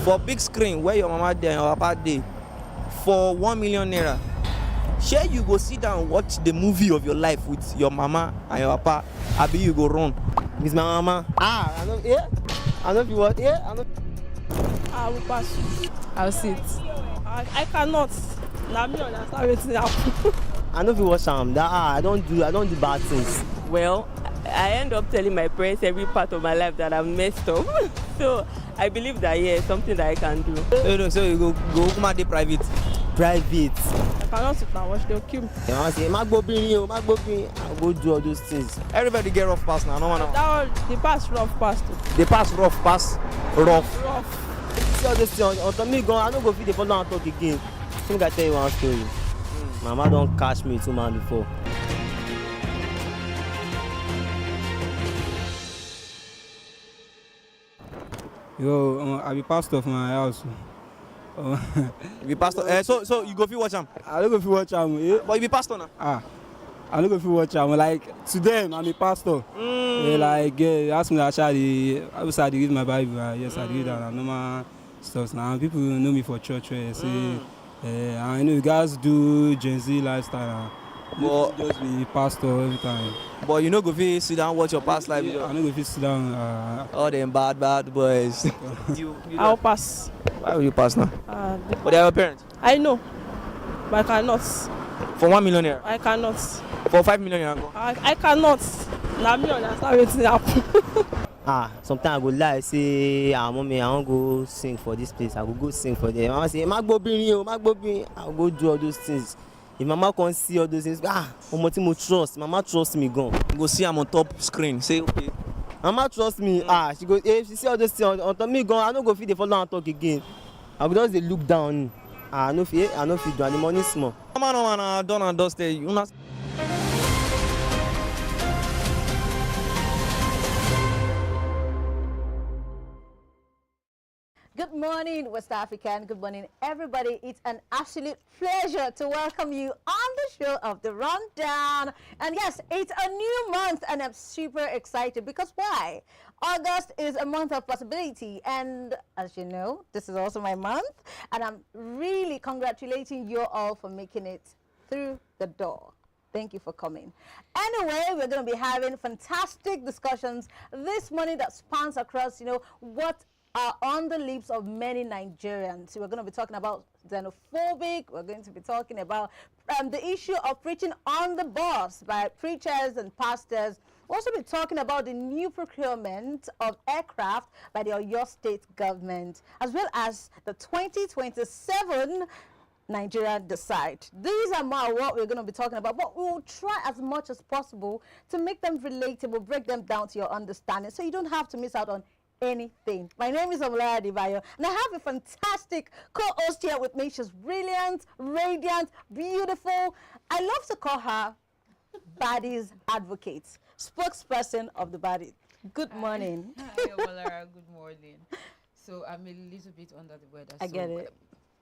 for big screen where your mama there and your papa dey for 1 million naira. Shey you go sit down watch the movie of your life with your mama and your papa, abi you go run with my mama? I know if you want, I know. I will pass. I'll sit. I cannot. Now me understand wetin happen. I know if you watch that I don't do bad things. Well, I end up telling my parents every part of my life that I'm messed up. So I believe that it's something that I can do. So you go come dey private. Private. I cannot sit and watch, they'll kill me. You want to say, I'll go do all those things. Everybody get rough pass now. No one. That one, the pass rough pass too. They pass rough. Rough. See all those things on me gone. I don't go fit the follow and talk again. Think I tell you one story. Mama don't catch me 2 months before. Yo, I be pastor for my house. You be pastor. So you go fit watch am. I don't go fit watch am. But you be pastor now. I don't go fit watch am. Like to them, I'm a pastor. Ask me actually, I was read my Bible. Yes, I read that normal stuff. Now people know me for church. Say, I know you guys do Gen Z lifestyle. But just be pastor every time. But you know go fit sit down watch your past life. I know go fit sit down. All them bad boys. you I'll pass. Why will you pass now? But they are your parents. I know, but I cannot. For 1 million naira. I cannot. For 5 million naira. I cannot. Now me understand wetin happen. Sometimes I go lie, say, mommy, I won't go sing for this place. I will go sing for them. Mama say, I'll go do all those things. If mama can't see all those things, trust. Mama trust me, gone. Go see I'm on top screen. Say okay. Mama trust me. She go. If she see all those things on top me, gone. I don't go feed the follow and talk again. I go just look down. I know feed do and the money small. No man, done and dusted. You not. Good morning, West African. Good morning, everybody. It's an absolute pleasure to welcome you on the show of The Rundown. And yes, it's a new month, and I'm super excited because why? August is a month of possibility, and as you know, this is also my month, and I'm really congratulating you all for making it through the door. Thank you for coming. Anyway, we're going to be having fantastic discussions this morning that spans across, what are on the lips of many Nigerians. We're going to be talking about xenophobic. We're going to be talking about the issue of preaching on the bus by preachers and pastors. We'll also be talking about the new procurement of aircraft by the Oyo State government, as well as the 2027 Nigeria Decide. These are more what we're going to be talking about, but we will try as much as possible to make them relatable, break them down to your understanding, so you don't have to miss out on anything. My name is Omolara Adebayo, and I have a fantastic co-host here with me. She's brilliant, radiant, beautiful. I love to call her Baddies Advocate, spokesperson of the Baddies. Good morning. Hi, Omolara. Good morning. So I'm a little bit under the weather. I get it.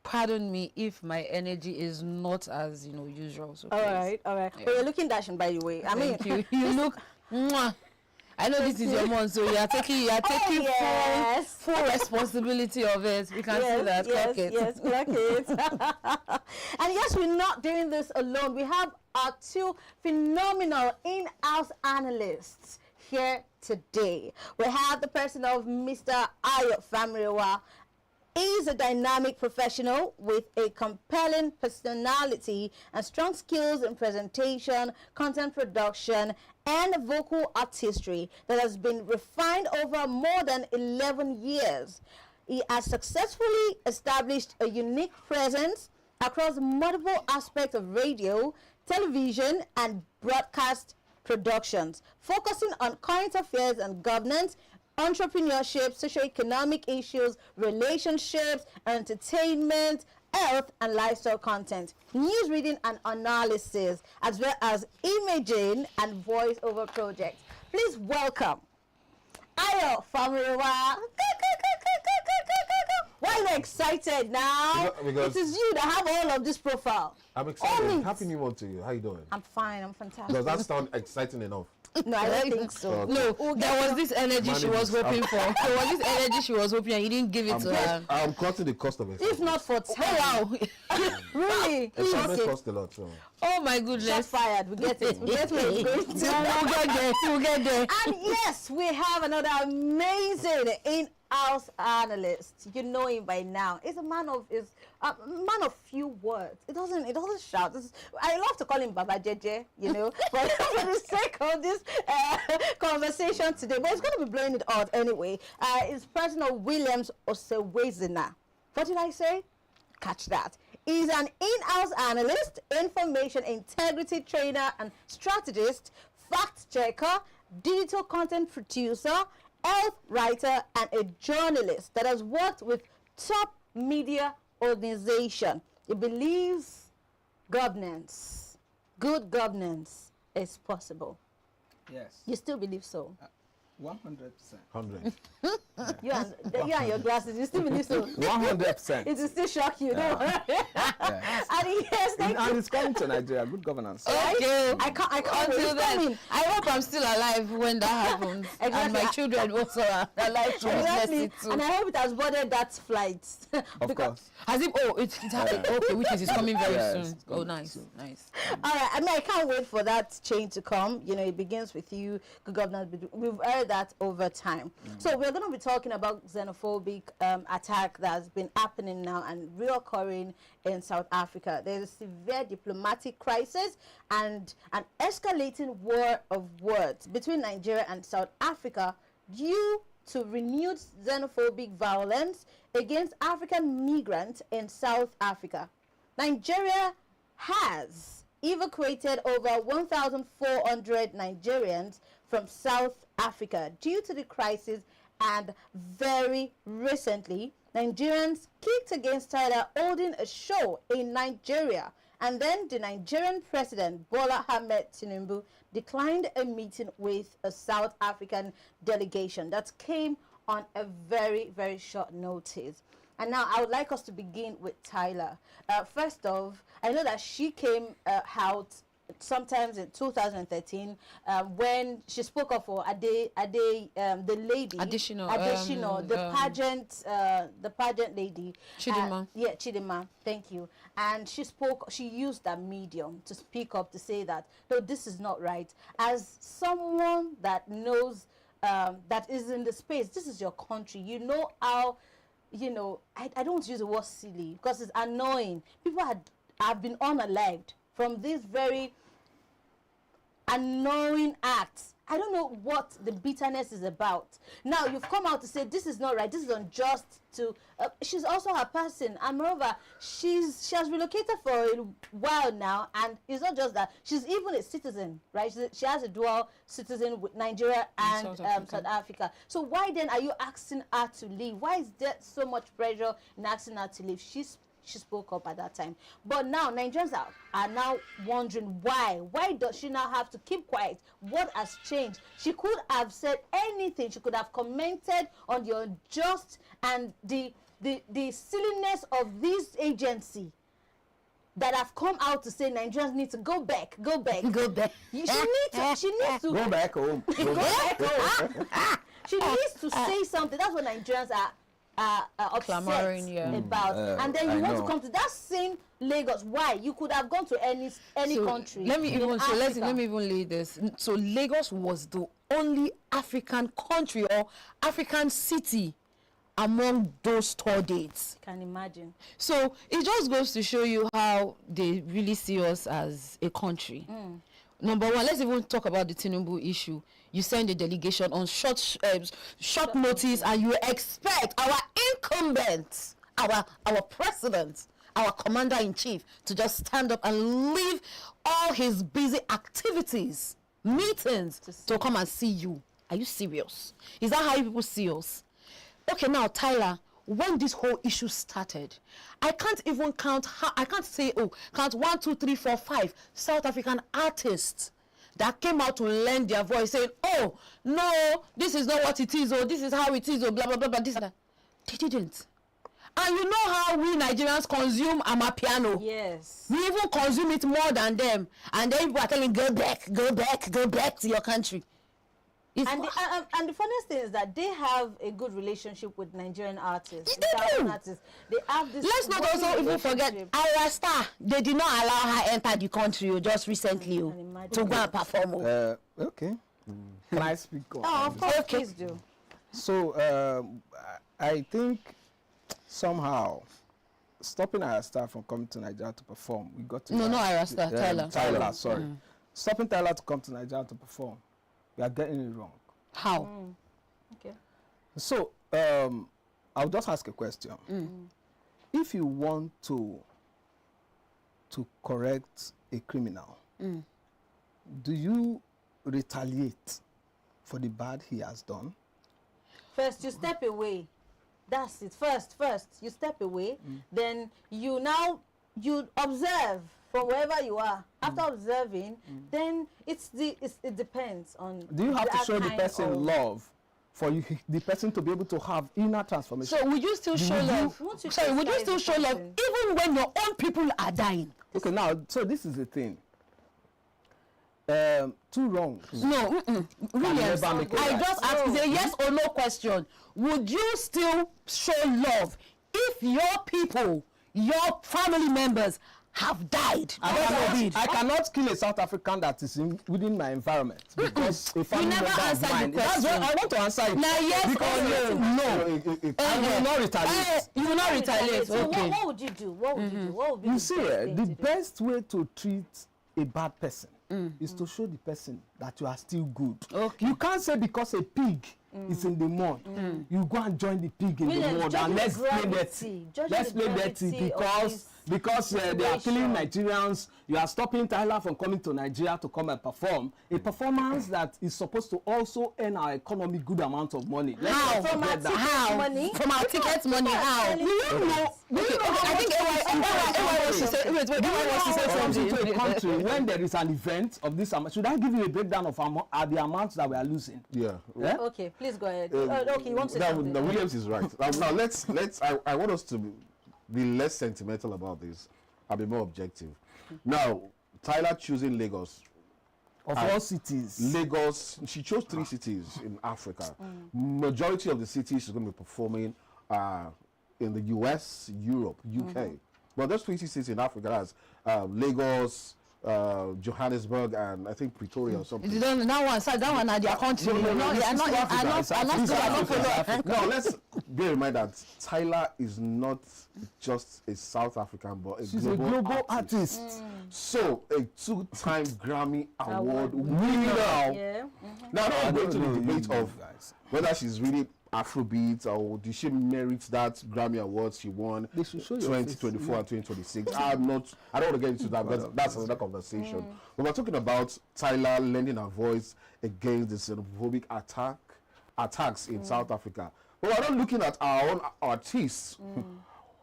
Pardon me if my energy is not as usual. So all right. Yeah. But you're looking dashing, by the way. Thank you. You look. Mwah. I know this is your month, so you are taking full responsibility of it. We can see that. Yes, clock it. And yes, we're not doing this alone. We have our two phenomenal in-house analysts here today. We have the person of Mr. Ayo Famrewa. He's a dynamic professional with a compelling personality and strong skills in presentation, content production, and vocal artistry that has been refined over more than 11 years. He has successfully established a unique presence across multiple aspects of radio, television, and broadcast productions, focusing on current affairs and governance, entrepreneurship, socioeconomic issues, relationships, entertainment, health and lifestyle content, news reading and analysis, as well as imaging and voiceover projects. Please welcome Ayo Famrewa. Why are you excited now? Because it is you that have all of this profile. I'm excited. Happy New Month to you. How you doing? I'm fine. I'm fantastic. Does that sound exciting enough? No, I don't think so. No, there was this energy she was hoping for. There was this energy she was hoping, and you didn't give it to her. I'm cutting the cost of it. If not for time. Oh, wow. Really? Examples cost a lot. So. Oh, my Shots goodness. fired. We get it. We get where it's going to. We'll get there. We'll get there. And yes, we have another amazing in-house analyst. You know him by now. He's a man of few words. It doesn't shout. I love to call him Baba Jeje, you know, but for the sake of this conversation today, but he's going to be blowing it out anyway. It's President Williams Osewezina. What did I say? Catch that. He's an in-house analyst, information integrity trainer and strategist, fact checker, digital content producer, health writer, and a journalist that has worked with top media organization. He believes governance, good governance is possible. Yes. You still believe so? 100%. 100. You and your glasses, you still believe so? 100%. It will still shock you, don't worry. Yes. And yes, thank you. And it's coming to Nigeria. Good governance. Okay. I can't wait. Until It's then, coming. I hope I'm still alive when that happens. And Exactly. my children also are alive to witness Exactly. it too. And I hope it has boarded that flight. Of course. As if, it's happening. Okay, which is it's coming very Yes, soon. it's Oh, coming nice, soon. nice. All right. I mean, I can't wait for that change to come. You know, it begins with you, good governance. We've heard that over time. So we're going to be talking about xenophobic attack that's been happening now and reoccurring in South Africa. There's a severe diplomatic crisis and an escalating war of words between Nigeria and South Africa due to renewed xenophobic violence against African migrants in South Africa. Nigeria has evacuated over 1,400 Nigerians from South Africa due to the crisis, and very recently, Nigerians kicked against Tyler holding a show in Nigeria, and then the Nigerian president, Bola Ahmed Tinubu, declined a meeting with a South African delegation that came on a very, very short notice. And now I would like us to begin with Tyler. First off, I know that she came out sometimes in 2013 when she spoke up for the lady Additional, the pageant lady, Chidinma. Chidinma, thank you. And she used that medium to speak up, to say that no, this is not right. As someone that knows that is in the space, this is your country, you know how, you know, I don't use the word silly because it's annoying. People have been unalived from this very annoying acts. I don't know what the bitterness is about. Now you've come out to say this is not right, this is unjust to she's also her person, and moreover she has relocated for a while now, and it's not just that, she's even a citizen, right? She has a dual citizen with Nigeria and South Africa. So why then are you asking her to leave? Why is there so much pressure in asking her to leave? She spoke up at that time. But now Nigerians are now wondering why. Why does she now have to keep quiet? What has changed? She could have said anything. She could have commented on the unjust and the silliness of this agency that have come out to say Nigerians need to go back. Go back. She needs to Go back home. go back home. She needs to say something. That's what Nigerians are upset about. And then you want to come to that same Lagos. Why? You could have gone to any country. Let me even lay this. So Lagos was the only African country or African city among those tour dates. Can imagine. So it just goes to show you how they really see us as a country. Number one, let's even talk about the Tinubu issue. You send a delegation on short notice, and you expect our incumbent, our president, our commander-in-chief to just stand up and leave all his busy activities, meetings, to come and see you. Are you serious? Is that how people see us? Okay, now, Tyler, when this whole issue started, I can't even count I can't say, count 1, 2, 3, 4, 5 South African artists that came out to lend their voice saying, oh, no, this is not what it is, or this is how it is, or blah, blah, blah, blah, this and that. They didn't. And you know how we Nigerians consume amapiano. Yes. We even consume it more than them. And then people are telling, go back to your country. And the funniest thing is that they have a good relationship with Nigerian artists. They do. Artists. They have this. Let's not also even forget Ayra Starr. They did not allow her enter the country just recently to go and perform. Okay. Can I speak on? Oh, of course, Okay. please do. So I think somehow stopping Ayra Starr from coming to Nigeria to perform, we got to No, not Ayra Starr, Tyler. Tyler, sorry. Stopping Tyler to come to Nigeria to perform, we are getting it wrong. How? Okay. So I'll just ask a question. If you want to correct a criminal, do you retaliate for the bad he has done? First, you step away. That's it. First, you step away. Then you observe from wherever you are. After observing, then it depends on. Do you have to that show the kind person of- love for the person to be able to have inner transformation? So would you still show love? Won't you Sorry, would you criticize still the show love person? even when your own people are dying? Okay, now, so this is the thing. Two wrongs. No, Williams, never make it I right. just asked it's a yes or no question. Would you still show love if your people, your family members have died? I cannot kill a South African that is within my environment because a family never member of answered the mine. That's what question. I want to answer it. Now, yes because or no? I will not retaliate. You will not retaliate. So Okay. what would you do? What would you do? What would be You the see, best thing the to do? best way to treat a bad person is to show the person that you are still good. Okay. You can't say because a pig is in the mud, you go and join the pig in William, the mud judging and let's the play gravity, dirty. judging Let's the play gravity dirty of because this they are killing situation. Nigerians. You are stopping Tyler from coming to Nigeria to come and perform a performance that is supposed to also earn our economy good amount of money. Let's How? not From our forget that. ticket How? money? From our tickets money, how? Do you know? Okay, I think AY wants to say, wait, AY wants to say Comes into a something. country when there is an event of this amount. Should I give you a breakdown of the amounts that we are losing? Yeah. Yeah? Okay, please go ahead. Okay, you want to say Now, something? Williams is right. Now let's. I want us to be less sentimental about this. I'll be more objective. Now, Tyler choosing Lagos. Of all cities. Lagos. She chose 3 cities in Africa. Majority of the cities she's going to be performing in the US, Europe, UK. But those 3 cities in Africa, that's Lagos, Johannesburg, and I think Pretoria or something. That one are their country. No, let's bear in mind that Tyler is not just a South African, but She's a global artist. So, a 2-time Grammy Award winner. Yeah. Now, I'm going to the debate no, of whether she's really Afrobeat or did she merit that Grammy Award she won They should show your 2024 and 2026. I don't want to get into that because that's another conversation. But we're talking about Tyler lending her voice against the xenophobic attacks in South Africa. But we're not looking at our own artists.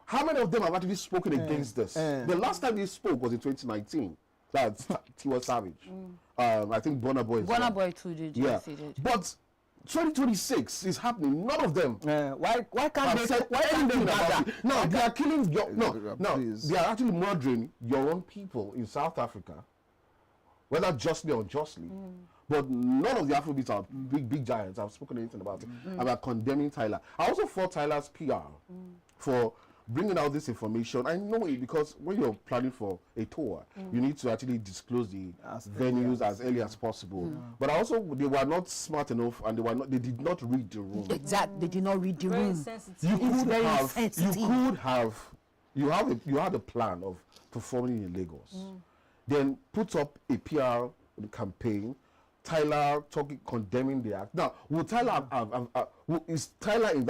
How many of them have actually spoken against this? The last time they spoke was in 2019. That's Tiwa Savage. I think Burna Boy. Burna Boy too did. Yeah. Yes, he did. But 2026 is happening. None of them Why can't have they said why can't they anything about matter? it. No, they are killing your Please. they are actually murdering your own people in South Africa, whether justly or unjustly. But none of the Afrobeats are big giants. I've spoken anything about it. About condemning Tyler. I also fought Tyler's PR for bringing out this information. I know it because when you're planning for a tour, you need to actually disclose the venues as early as possible. But also, they were not smart enough, and they did not read the room. Exactly. They did not read the Very room. sensitive. You had a plan of performing in Lagos, then put up a PR campaign. Tyler condemning the act. Now, will Tyler is Tyler in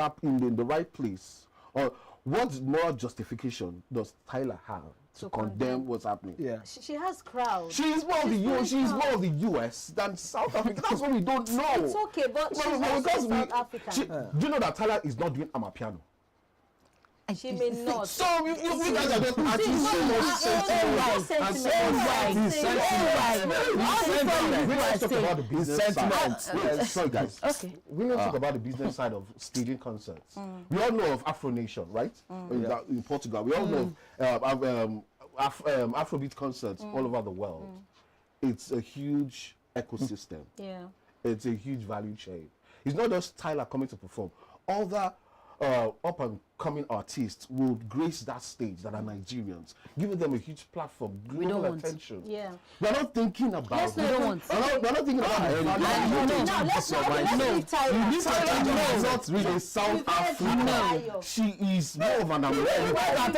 the right place, or what moral justification does Tyler have to condemn what's happening? Yeah. She has crowds. She is more of the US. She is more of the US than South Africa. That's what we don't know. It's okay, but she's Well, also because South African. do you know that Tyler is not doing amapiano? She may not. So you guys are just acting so much We don't talk about the business side. Sorry guys. Okay. We don't talk about the business side of staging concerts. We all know of Afro Nation, right? In Portugal. We all know of Afrobeat concerts all over the world. It's a huge ecosystem. Yeah. It's a huge value chain. It's not just Tyler coming to perform. Other up and coming artists will grace that stage that are Nigerians, giving them a huge platform, global attention. Yeah. We're not thinking about. We don't want. We're not thinking about. Now let's leave Tyler. Tyler is not really South African. She is more of an American.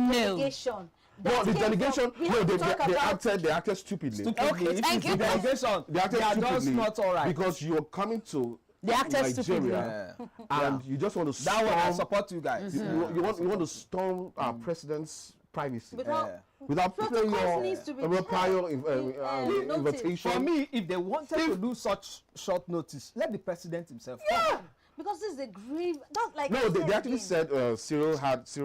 Delegation. No, the delegation. No, they acted stupidly. Okay, thank you. The delegation, They acted they are just stupidly not all right. because you're coming to They acted stupidly. Nigeria and you just want to That one, I storm. support you guys. You want to storm our president's privacy Without without paying protocols needs to be your prior notice. invitation. For me, if they wanted to do such short notice, let the president himself come. because this is a grave. That's like No, I they said actually again. said Cyril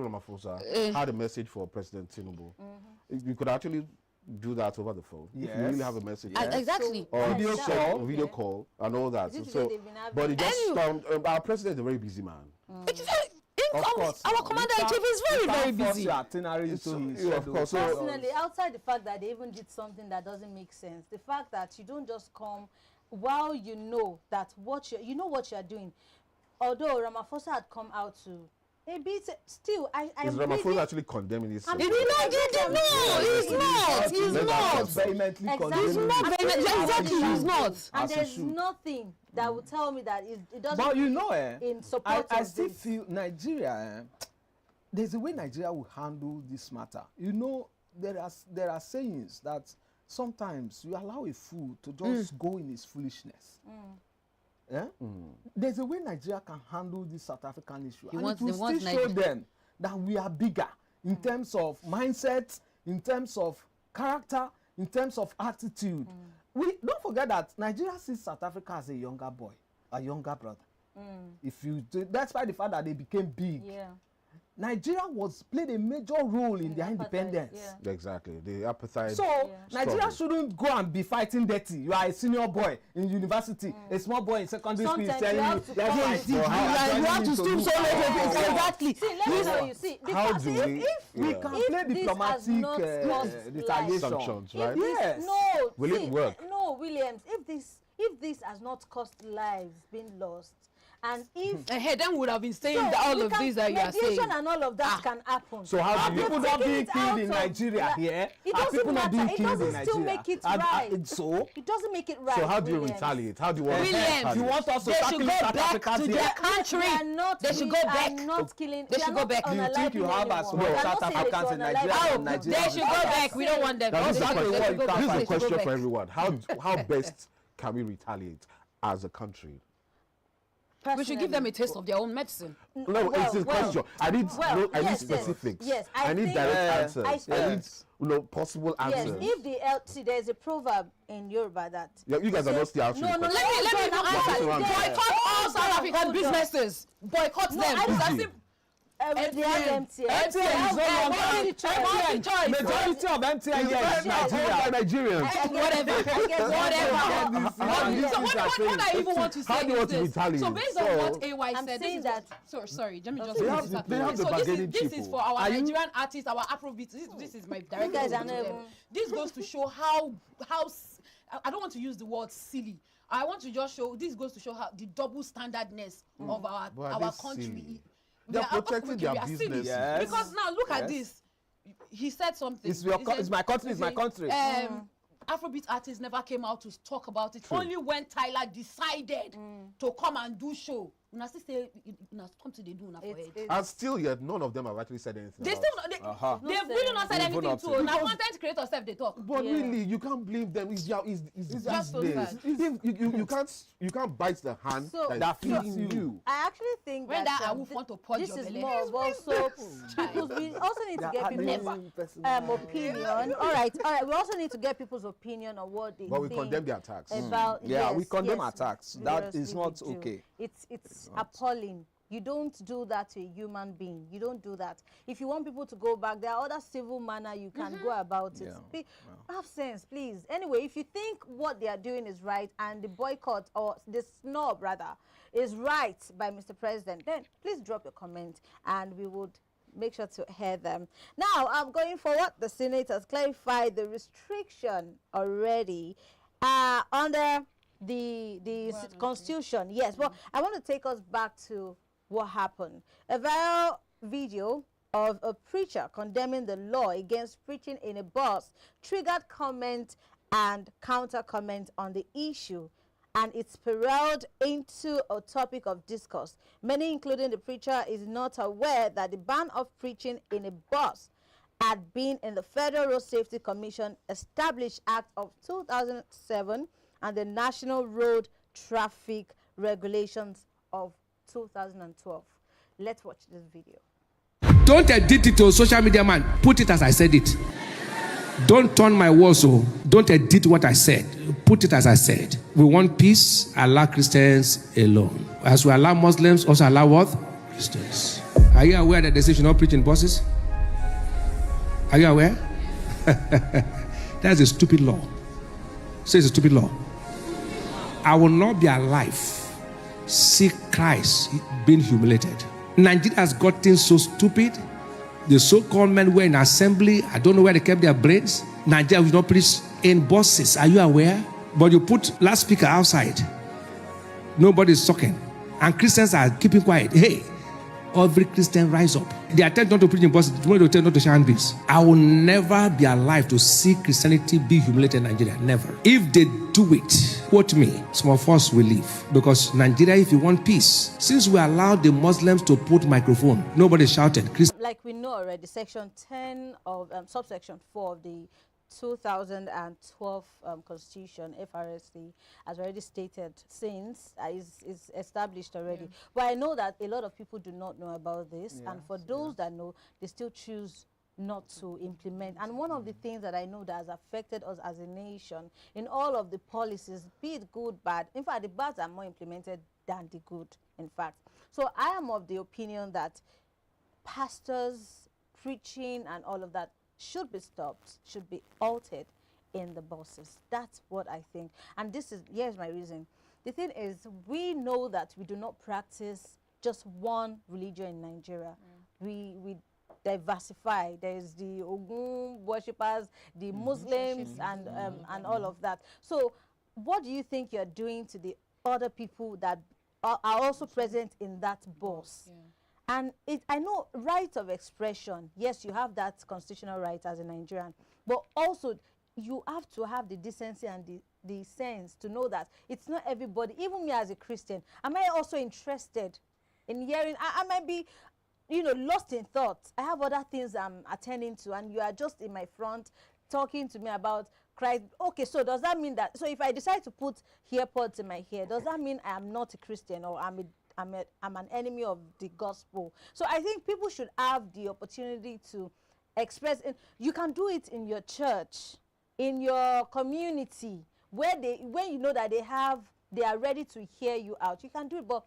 Ramaphosa had a message for President Tinubu. You could actually do that over the phone. If you Yes. really have a message. Exactly. Or Video check call. on video call and all that. Is it So, today they've been having- but it just And you- stormed. Our president is a very busy man. Of course. Our commander-in-chief is very, very busy. Your itinerary into So, his yeah, of schedule. course. So, Personally, outside the fact that they even did something that doesn't make sense, the fact that you don't just come while you know that what you know what you're doing. Although Ramaphosa had come out to a bit, still I is Ramaphosa actually condemning this? I'm Did he not get it? No, he's not. He's not. Vehemently Exactly. condemning He's not it. very much. Exactly, he's not. and As he there's should. nothing that will tell me that it doesn't. But you know, in support I of still this. feel Nigeria, there's a way Nigeria will handle this matter. You know, there are sayings that sometimes you allow a fool to just go in his foolishness. Yeah? There's a way Nigeria can handle this South African issue. He And wants- it will they want still show Nigeria- them that we are bigger in terms of mindset, in terms of character, in terms of attitude. We don't forget that Nigeria sees South Africa as a younger boy, a younger brother. If you do, that's why the fact that they became big. Yeah. Nigeria played a major role in their apartheid, independence. yeah. Exactly. The appetite. So Nigeria struggle. shouldn't go and be fighting dirty. You are a senior boy in university, a small boy in secondary school is Sometimes you telling have you, to "Yeah, come yes, and you You have to stoop so low. Exactly. See, let me tell you. See, the How fact do if, we- if we Yeah. can if play this has diplomatic not cost retaliation. Sanctions, if right? this, Yes. no, Will it see, work? No, Williams. If this has not cost lives being lost, and if Hey, then would have been saying so all we of can- these that you are mediation saying. and all of that can happen. So how do you? People not being killed in Nigeria here. It Are doesn't people not being matter. It killed in doesn't Nigeria? still make it And, right. so It doesn't make it right. So how do you Williams. retaliate? How do you want to Williams, retaliate? you want us to They start should killing go South back Africans to here? their country. They are not. They should go back. Not killing. They should go back. Do you think you have as much South Africans in Nigeria Oh, than Nigeria? they should go back. We don't want them. Now, this is They a should question, go back. this is They a should go question back. for everyone. How best can we retaliate as a country? We should give them a taste of their own medicine. No, it's a question. I need yes, specifics. yes, I need think- direct I answers. think- I need possible Yes, answers. if the see, there's a proverb in Yoruba that. Yeah, you guys are not still answering. No, the no, question. Let me Hold on, answer. hold on. Boycott all South African Hold on. businesses. Boycott them. I It's as don't- if They have MTN. MTN is no longer choice. majority of MTN here is It's not Nigeria. Nigerians. whatever. So what I even want to say How do you want is to this. retaliate? So based on what AY I'm said, saying this is that- sorry, let me just They finish have that. the- they have the So bargaining this is people. for our Are you- Nigerian artists, our Afrobeat. This is my direct guys message are to not them. even- This goes to show how I don't want to use the word silly. I want to just show this goes to show how the double standardness of our But are they country. silly? We They're are- protecting okay, their we are silly. businesses. Yes. Because now look at Yes. this. He said something. It's your He co- said- it's my country, it's my country. Afrobeat artists never came out to talk about it. Only when Tyler decided to come and do show. Una still say, una come to the do una for it. And still yet, none of them have actually said anything. They about still, they've really not said Even anything up to to. Now content creators self they talk. But really, you can't blame them. It's just so business. sad. You can't bite the hand So- that so- feeds you. I actually think When that that Awuf want to purge this your is belly. more of also people's. We also need to get people's Never. opinion. All right. We also need to get people's opinion on what they But we think condemn the attacks. about. Yeah, we yes, condemn yes, attacks. we That is seriously not we do. okay. It's appalling. You don't do that to a human being. You don't do that. If you want people to go back, there are other civil manner you can go about it. Have sense, please. Anyway, if you think what they are doing is right and the boycott or the snub rather is right by Mr. President, then please drop your comment and we would make sure to hear them. Now, I'm going forward. The Senate has clarified the restriction already under the Constitution. Yes, but I want to take us back to what happened. A viral video of a preacher condemning the law against preaching in a bus triggered comment and counter comment on the issue, and it spiraled into a topic of discourse. Many, including the preacher, is not aware that the ban of preaching in a bus had been in the Federal Road Safety Commission Established Act of 2007 and the National Road Traffic Regulations of 2012. Let's watch this video. Don't edit it to social media, man. Put it as I said it. Don't turn my words, so don't edit what I said. Put it as I said. We want peace. Allow Christians alone. As we allow Muslims, also allow what? Christians. Are you aware that they say you should not preach in buses? Are you aware? That's a stupid law. Say it's a stupid law. I will not be alive see Christ being humiliated. Nigeria has gotten so stupid. The so-called men were in assembly. I don't know where they kept their brains. Nigeria will not preach in buses. Are you aware? But you put loudspeaker outside. Nobody's talking. And Christians are keeping quiet. Hey, every Christian rise up. They attempt not to preach in buses. Tomorrow they attempt not to shine bees. I will never be alive to see Christianity be humiliated in Nigeria. Never. If they do it, quote me, some of us will leave. Because Nigeria, if you want peace, since we allowed the Muslims to put microphone, nobody shouted. Like we know already, section 10 of subsection 4 of the 2012 Constitution, FRSC, has already stated since is established already. But I know that a lot of people do not know about this, and for those that know, they still choose not to implement. And one of the things that I know that has affected us as a nation in all of the policies, be it good, bad, in fact, the bads are more implemented than the good, in fact. So I am of the opinion that pastors preaching and all of that should be stopped, should be altered in the buses. That's what I think. And here's my reason. The thing is, we know that we do not practice just one religion in Nigeria. We diversify. There's the Ogun worshippers, the Muslims, and all of that. So what do you think you're doing to the other people that are also present in that bus? And I know right of expression, yes, you have that constitutional right as a Nigerian, but also you have to have the decency and the sense to know that it's not everybody. Even me as a Christian, am I also interested in hearing? I might be, lost in thought. I have other things I'm attending to, and you are just in my front talking to me about Christ. Okay, so does that mean that, so if I decide to put earpods in my ear, does that mean I am not a Christian, or I'm an enemy of the gospel? So I think people should have the opportunity to express. You can do it in your church, in your community, when you know that they are ready to hear you out. You can do it, but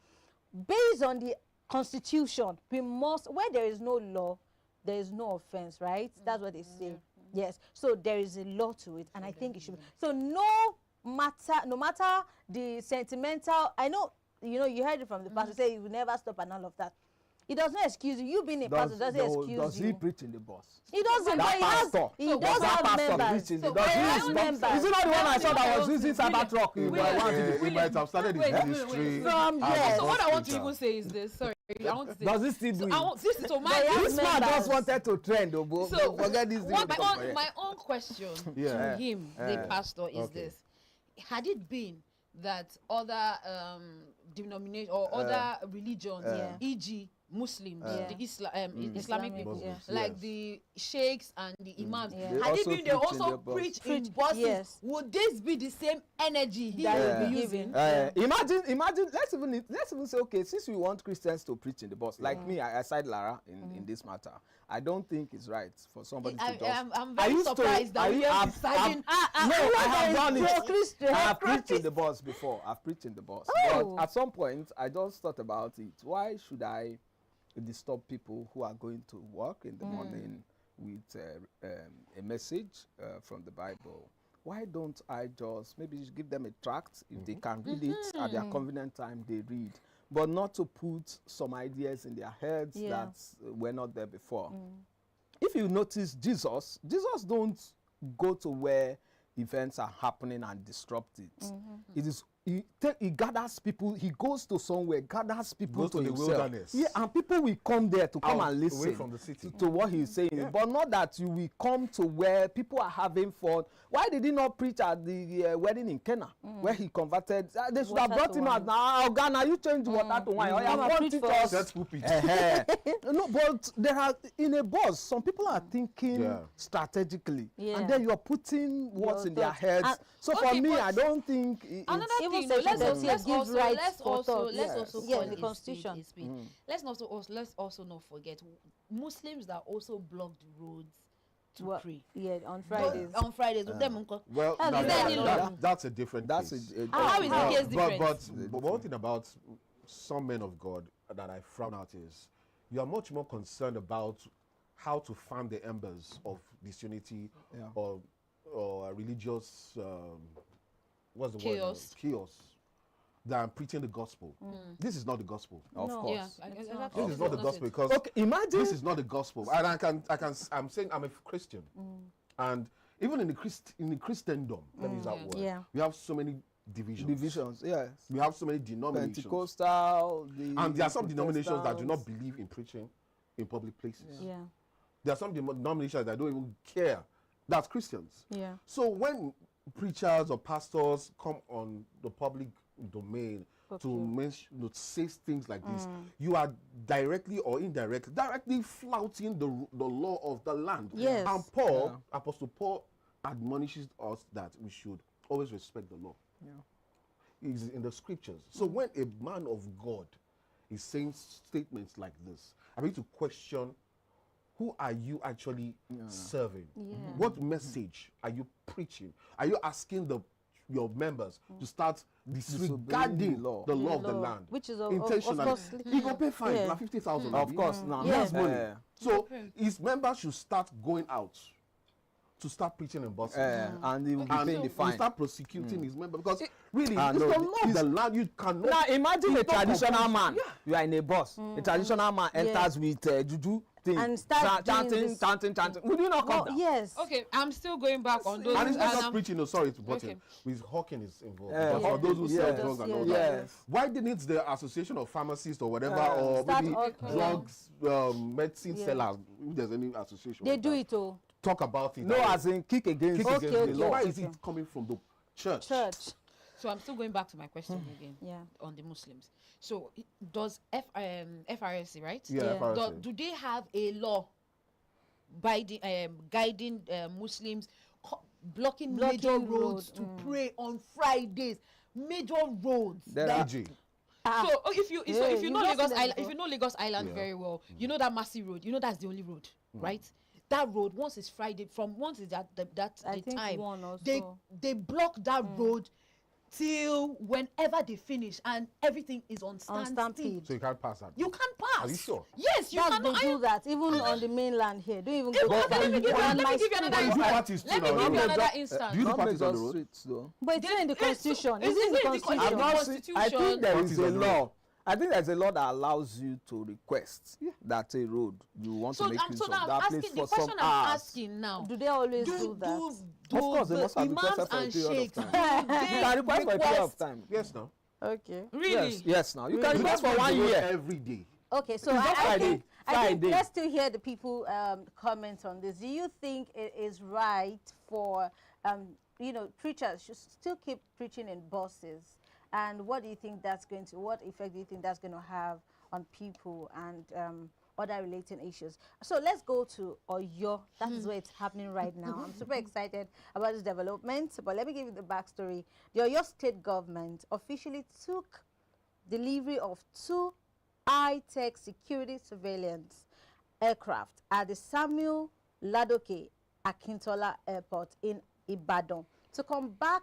based on the Constitution, where there is no law, there is no offense, right? That's what they say. Yes. So there is a law to it, and I think it should be. So no matter the sentimental, I know. You heard it from the pastor say he will never stop and all of that. It does not excuse you. You being a pastor doesn't excuse you. Does he preach in the bus? He doesn't. But he does have members. Is it not the one I saw that was using Cybertruck? He might have started his ministry. So what I want to even say is this. Sorry, I want to say. Does he still do it? This man just wanted to trend, so forget this. My own question to him, the pastor, is this: had it been that other denomination or other religions, e.g., Muslims, Yeah. the Islamic people, Muslims, like yes. the sheikhs and the imams, Yeah. They had it also been they preach in also their bus. preach in Preach, buses, yes. would this be the same energy he That will will be be using? given. Imagine. Let's even say, okay, since we want Christians to preach in the bus, like me, I side Lara in this matter. I don't think it's right for somebody to just. I'm I very used to- surprised that we are deciding. No, I have done it. Pro-Christian. I have preached in the bus before. I've preached in the bus. Oh. But at some point, I just thought about it. Why should I disturb people who are going to work in the morning with a message from the Bible? Why don't I just maybe give them a tract? If they can read it at their convenient time, they read. But not to put some ideas in their heads Yeah. that were not there before. If you notice Jesus don't go to where events are happening and disrupt it. It is he gathers people. He goes to somewhere, gathers people Goes to the himself. wilderness. Yeah, and people will come there to come Out, and away listen from the city. to what he's saying. But not that you will come to where people are having fun. Why did he not preach at the wedding in Cana, where he converted? They should have Water brought to him out wine. now. Ghana, you change water to wine. Oh, yeah, Come and come preach teach for us. Set pulpit. No, but there are in a bus. Some people are thinking Yeah. strategically, Yeah. and then you are putting what's Your in their thoughts. heads. And- So Okay, for me, but I don't think Another Even thing, though, Section 30 let's gives also rights for thought. let's also Yeah, call in the a Constitution. spade a spade. Let's also not forget Muslims that also blocked roads to Well, pray. yeah, on Fridays. On Fridays, with them, uncle. Well, And now is there any law? that's a different that's case. How is the case different? But one thing about some men of God that I frown at is you are much more concerned about how to fan the embers of disunity Yeah. or religious what's the word? Chaos. Chaos. Than preaching the gospel. This is not the gospel. of No. course. Yeah, It's exactly. not. This is not the gospel because Okay, imagine. this is not the gospel. And I'm saying I'm a Christian. And even in the Christendom, let me use that word. Yeah. We have so many divisions. Yes. We have so many denominations. Pentecostal. And there are some denominations that do not Protestants. believe in preaching in public places. Yeah. There are some denominations that don't even care. That's Christians. Yeah. So when preachers or pastors come on the public domain to say things like this, you are directly or directly flouting the law of the land. Yes. And Paul, Apostle Paul, admonishes us that we should always respect the law. It's in the scriptures. So when a man of God is saying statements like this, I need to question, who are you actually serving? What message are you preaching? Are you asking your members to start disregarding the law. the law of the land? Which is of intentionally. course. He go pay fine, Yeah. like 50,000. Of course, now. That's Yeah. money. So his members should start going out to start preaching in buses. And he will be And paying the we fine. start prosecuting his members because really, Ah, it's no, the law of the land. You cannot. Now imagine a It's not traditional compulsory. man. You are in a bus. A traditional man enters with juju thing, And start doing this. chanting. Would you not come Oh, down? yes. Okay, I'm still going back on those. And it's not and just I'm- preaching, no, sorry to butt Okay. in. With Hawking is involved. Yeah. But for those who sell Yes. drugs and all Yeah. that. Yes. Why didn't the Association of Pharmacists or whatever, or Start maybe all- drugs, medicine sellers, if there's any association, They like do that, it all. talk about it. No, as in kick against Kick Okay, against the okay, law. Why okay. is it coming from the church? Church. So I'm still going back to my question again. Yeah. On the Muslims. So does FRSC, right? Yeah, Yeah. FRC. Do they have a law guiding Muslims blocking major Blocking roads to pray on Fridays? Major roads. There are- AG. So if you you know just Lagos said Island, that if you know Lagos Island Yeah. very well, you know that Massey Road. You know that's the only road, right? That road once it's Friday, once it's at the I think time, one or they so. they block that road till whenever they finish, and everything is on standstill. stampede. So you can't pass that. You can't pass. Are you sure? Yes, you That's cannot. they do that even on the mainland here. Don't even Even- go. okay, let me give you on let my me give you street. another But you do instance. parties too Let me now, give you no? another instance. Do you do Not parties on the major road? streets, though. But it's in the constitution. it's It's in the in the constitution. constitution. I'm not Constitution. I think there Parties is a on the road. law. I think there's a law that allows you to request that a road you want So to make I'm use so of now I'm that place asking the for question some I'm hours. asking now. Do they always do that? Do Of course, they the must have imams requested for a and period of sheikhs, time. do You can request for a period of time. Yes, no. Okay. really? Yes, now you can You request don't for go on 1 the road year. every day. Okay, so It's not I Friday. think Friday. let's still hear the people comment on this. Do you think it is right for preachers should still keep preaching in buses? And what do you think what effect do you think that's going to have on people and other related issues. So let's go to Oyo. That is where it's happening right now. I'm super excited about this development, but let me give you the backstory. The Oyo state government officially took delivery of 2 high-tech security surveillance aircraft at the Samuel Ladoke Akintola Airport in Ibadan to combat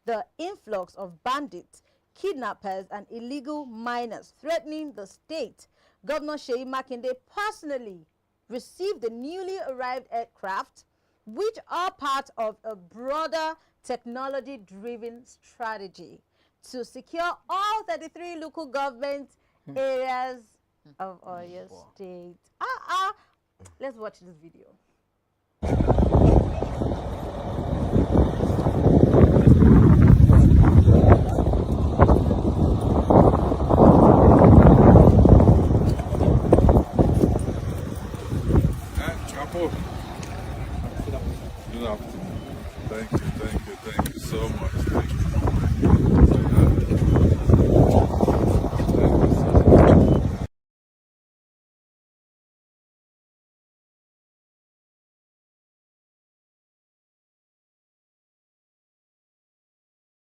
the influx of bandits, kidnappers, and illegal miners threatening the state. Governor Seyi Makinde personally received the newly arrived aircraft, which are part of a broader technology-driven strategy to secure all 33 local government areas of Oyo State. Let's watch this video. Thank you so much.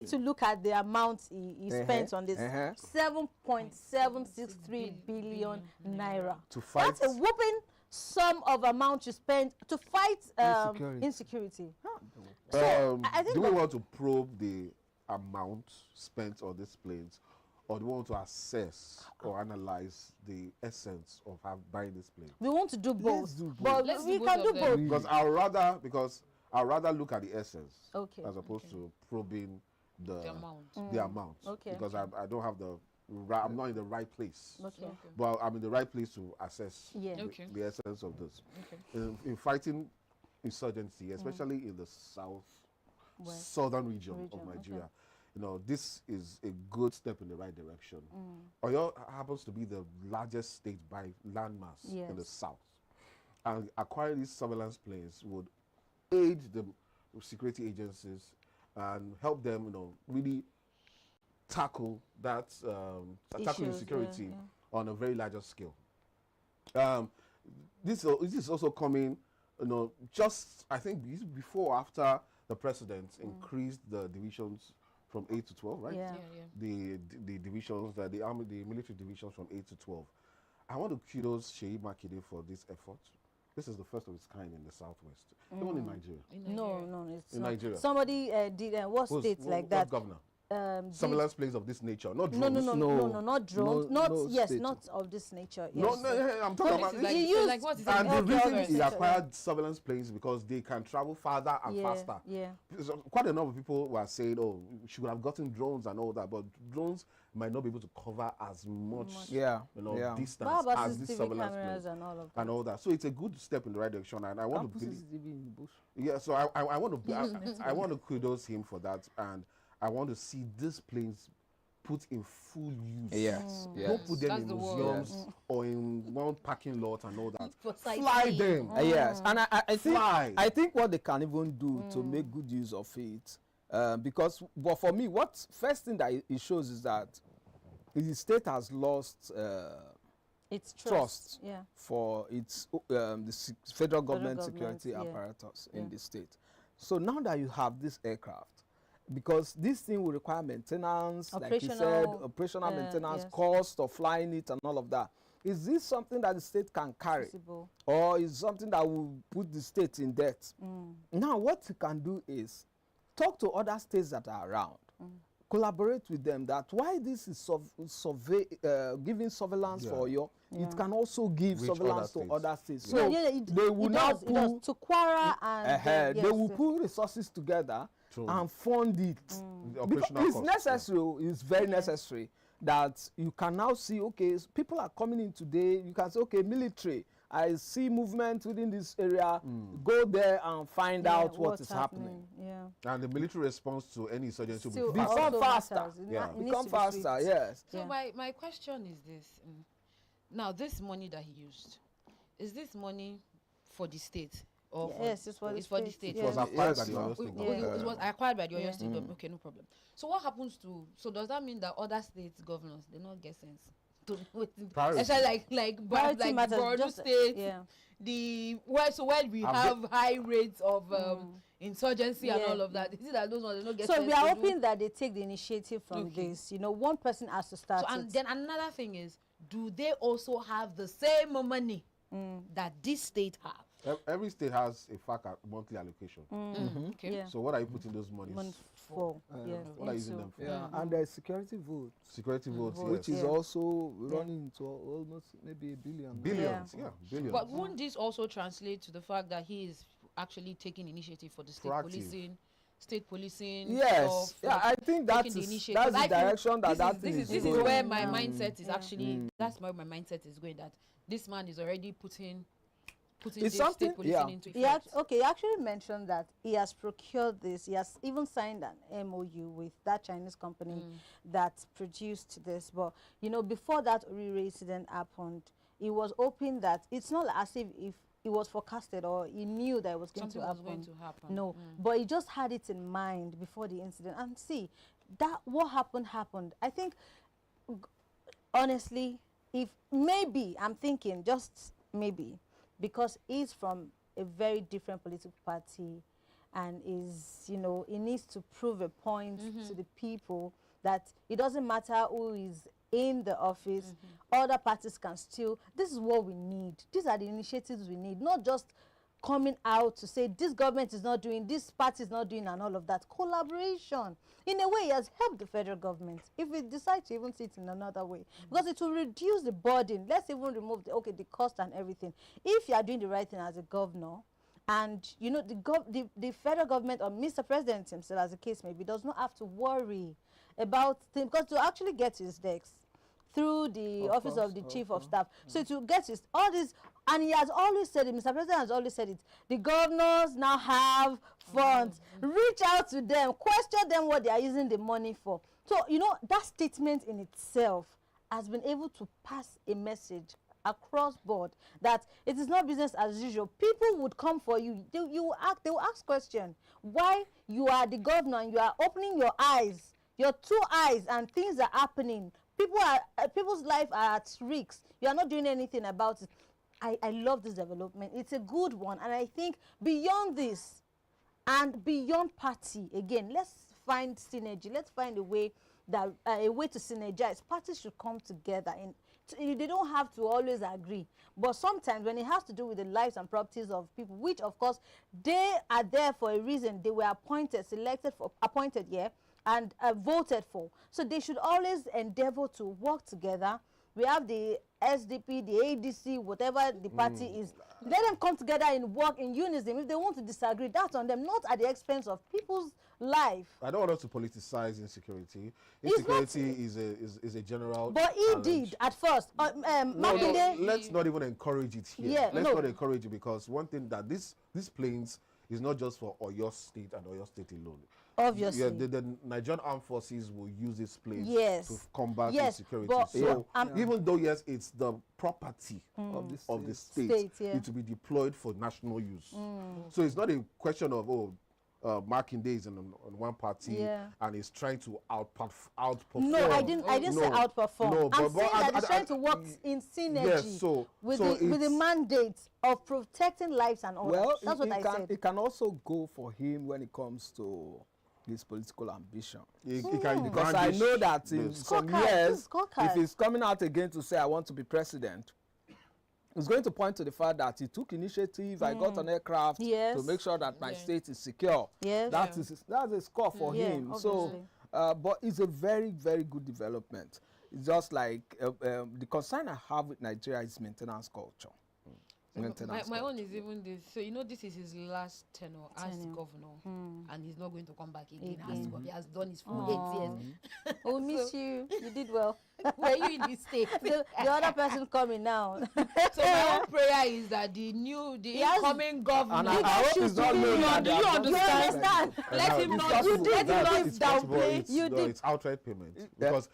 To look at the amount he spent on this 7.763 billion naira. To fight. That's a whooping sum of amount you spent to fight insecurity. So I think do we want to probe the amount spent on these planes, or do we want to assess or analyze the essence of buying this plane? We want to do both. But Let's we do can both do of them. both. Because I'd rather look at the essence as opposed to probing the amount. Okay. Because I don't have I'm not in the right place. Okay. But I'm in the right place to assess the essence of this. In fighting insurgency, especially in the southern region of Nigeria, you know, this is a good step in the right direction. Oyo happens to be the largest state by landmass in the south. And acquiring these surveillance planes would aid the security agencies and help them, you know, really tackle that tackling insecurity on a very larger scale. This is also coming, you know, just I think before or after the president increased the divisions from 8 to 12, right? The divisions, the military divisions from 8 to 12. I want to kudos Seyi Makinde for this effort. This is the first of its kind in the southwest, even in Nigeria. No, it's in not. Nigeria. Somebody did what state like that? What governor? Surveillance planes of this nature, not drones. No, not drones. Not of this nature. Yes. I'm talking about. Like what is it? And the reason he acquired surveillance planes because they can travel farther and faster. Yeah. So quite a number of people were saying, "Oh, we should have gotten drones and all that," but drones might not be able to cover as much, distance as these surveillance planes and all that. So it's a good step in the right direction, and I want to believe. Yeah, so I want to I want to kudos him for that, and I want to see these planes put in full use. Yes. Don't put them in museums or in one parking lot and all that. Fly them. Yes, and I think what they can even do to make good use of it, because for me, what first thing that it shows is that the state has lost its trust for its the federal government security apparatus in the state. So now that you have this aircraft, because this thing will require maintenance, like you said, operational maintenance, cost of flying it and all of that. Is this something that the state can carry? Or is something that will put the state in debt? Now, what you can do is talk to other states that are around, collaborate with them, that why this is giving surveillance for you, it can also give surveillance to other states. So they will now pull to Kwara and they will pull resources together and fund it. Because it's necessary, it's very necessary that you can now see, okay, people are coming in today, you can say, okay, military, I see movement within this area, go there and find out what is happening. And the military response to any insurgency will become faster. Become faster, yes. So my question is this. Now, this money that he used, is this money for the state? Or yes, it's for the state. It was acquired by the Oyo State government. It was acquired by the Oyo State government. Okay, no problem. So what happens to? So does that mean that other state governors they not get sense? to Priority. especially Priority like matters, Borno just- State, yeah. when we have high rates of insurgency and Yeah, all of that, you see that those ones they don't get. So sense we are to do. hoping that they take the initiative from Okay. this. You know, one person has to start So, and it. then another thing is, do they also have the same money that this state have? Every state has a monthly allocation. Okay. Yeah. So what are you putting those monies Money for. Yeah. What are you using them for? Yeah, and there's security vote, Security votes, which yes. is also running into almost maybe $1 billion. Billions, yeah, billions. But won't this also translate to the fact that he is actually taking initiative for the state Proactive. policing? State policing. Yes, stuff, yeah, I think taking that's the the initiative. that's the I feel direction that this that is, thing this is is going. where my mindset is actually. Mm. That's where my mindset is going. That this man is already putting It's the something- state policing yeah. into He effect. he actually mentioned that he has procured this. He has even signed an MOU with that Chinese company that produced this. But, you know, before that Orire incident happened, he was hoping that it's not as if it was forecasted or he knew that it was going Something to was happen. going to happen. No, but he just had it in mind before the incident. And see, that what happened. I think, honestly, if maybe, I'm thinking, just maybe, because he's from a very different political party and is, you know, he needs to prove a point to the people that it doesn't matter who is in the office, other parties can still, this is what we need. These are the initiatives we need, not just coming out to say this government is not doing, this party is not doing and all of that. Collaboration, in a way, it has helped the federal government if we decide to even see it in another way, because it will reduce the burden. Let's even remove the cost and everything. If you are doing the right thing as a governor, and you know the federal government or Mr. President himself, as the case may be, does not have to worry about things, because to actually get to his desk through the office of the chief of staff, so to get his all this, and he has always said it, Mr. President has always said it, the governors now have funds. Reach out to them, question them what they are using the money for. So, you know, that statement in itself has been able to pass a message across board that it is not business as usual. People would come for you. They will ask question why you are the governor and you are opening your eyes, your two eyes, and things are happening. People's life are at risk. You are not doing anything about it. I love this development. It's a good one, and I think beyond this and beyond party, again, let's find synergy. Let's find a way that to synergize. Parties should come together, and they don't have to always agree. But sometimes when it has to do with the lives and properties of people, which of course they are there for a reason, they were appointed, and voted for. So they should always endeavor to work together. We have the SDP, the ADC, whatever the party is. Let them come together and work in unison. If they want to disagree, that's on them, not at the expense of people's life. I don't want us to politicize insecurity. Insecurity is a general But he challenge. did at first. Makinde, Let's not even encourage it here. Yeah, let's no. not encourage it, because one thing that these planes is not just for Oyo State and Oyo State alone. Obviously. Yeah, the Nigerian armed forces will use these planes Yes. to combat Yes, insecurity. but- So Yeah. even though, yes, it's the property Of the of the state. state, State, yeah. it will be deployed for national use. So it's not a question of, Makinde is on one party Yeah. and is trying to outperform. no, I didn't say outperform. No, I'm saying that he's trying to work in synergy Yes, so with so the it's- mandate of protecting lives and all Well, that. That's what I said. it can also go for him when it comes to his political ambition. He can Because I brandish know that in this. some Scorecard, years, scorecard. if he's coming out again to say, I want to be president, he's going to point to the fact that he took initiative, I got an aircraft Yes. to make sure that my state is secure. Yes. That's a score for Yeah, him. obviously. So, but it's a very, very good development. It's just like the concern I have with Nigeria is maintenance culture. Maintenance My culture. own is even this. So you know, this is his last tenure as governor, and he's not going to come back again. He has done his full 8 years. We'll miss you. You did well. Were you in the state? the other person coming now. So my own prayer is that the has- incoming governor. And I hope he's not knowing that Do they you have done understand? that. Let him It's not. possible. Let him not It's possible. downplay. It's outright payment, because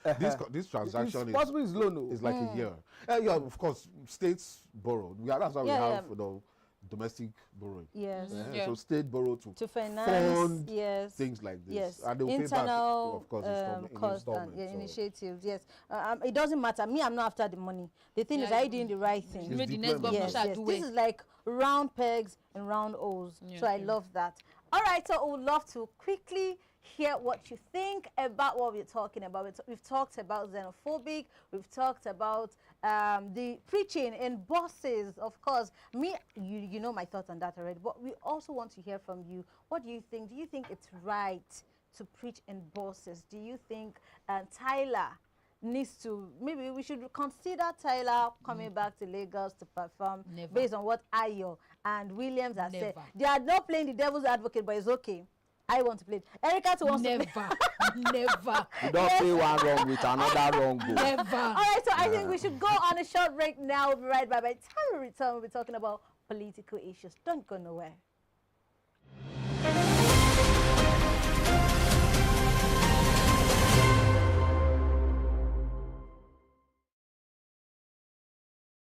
this transaction It's possible it's loan. is like a year. Yeah, of course, states borrow. That's why we Yeah, have yeah. domestic borrowing. Yes. So state borrow to finance, fund yes, things like this. yes, And they will internal pay back, of course, cost and installment. So initiatives. Yes, it doesn't matter. Me, I'm not after the money. The thing is, are you doing the right thing? It's Maybe the next government Yes, shall yes. do This it. is like round pegs and round O's. So I love that. All right, so I would love to quickly hear what you think about what we're talking about. We've talked about xenophobic. We've talked about the preaching in buses. Of course, you know my thoughts on that already. But we also want to hear from you. What do you think? Do you think it's right to preach in buses? Do you think Tyler needs to, maybe we should consider Tyler coming back to Lagos to perform based on what Ayo and Williams have said? They are not playing the devil's advocate, but it's okay. I want to play it. Erica too wants to play. Never. You don't play one wrong with another wrong goal. Never. All right, so I think we should go on a short break now. We'll be right back. By the time we return, we'll be talking about political issues. Don't go nowhere.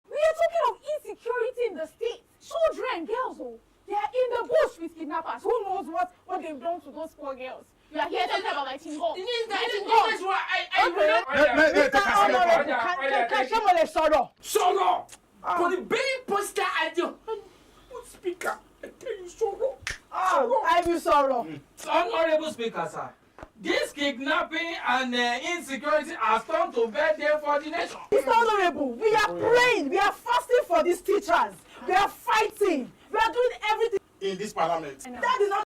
We are talking of insecurity in the state. Children, girls, they are in the bush with kidnappers. Who knows what they've done to those poor girls? You are here talking about lighting guns. Sọ̀rọ̀! For the very poster I do. Good speaker. I tell you sọ̀rọ̀. I will sorrow. Honorable speaker, sir. This kidnapping and insecurity has come to bed there for the nation. It's honorable. We are praying. We are fasting for these teachers. We are fighting. We are doing everything In this parliament. that is not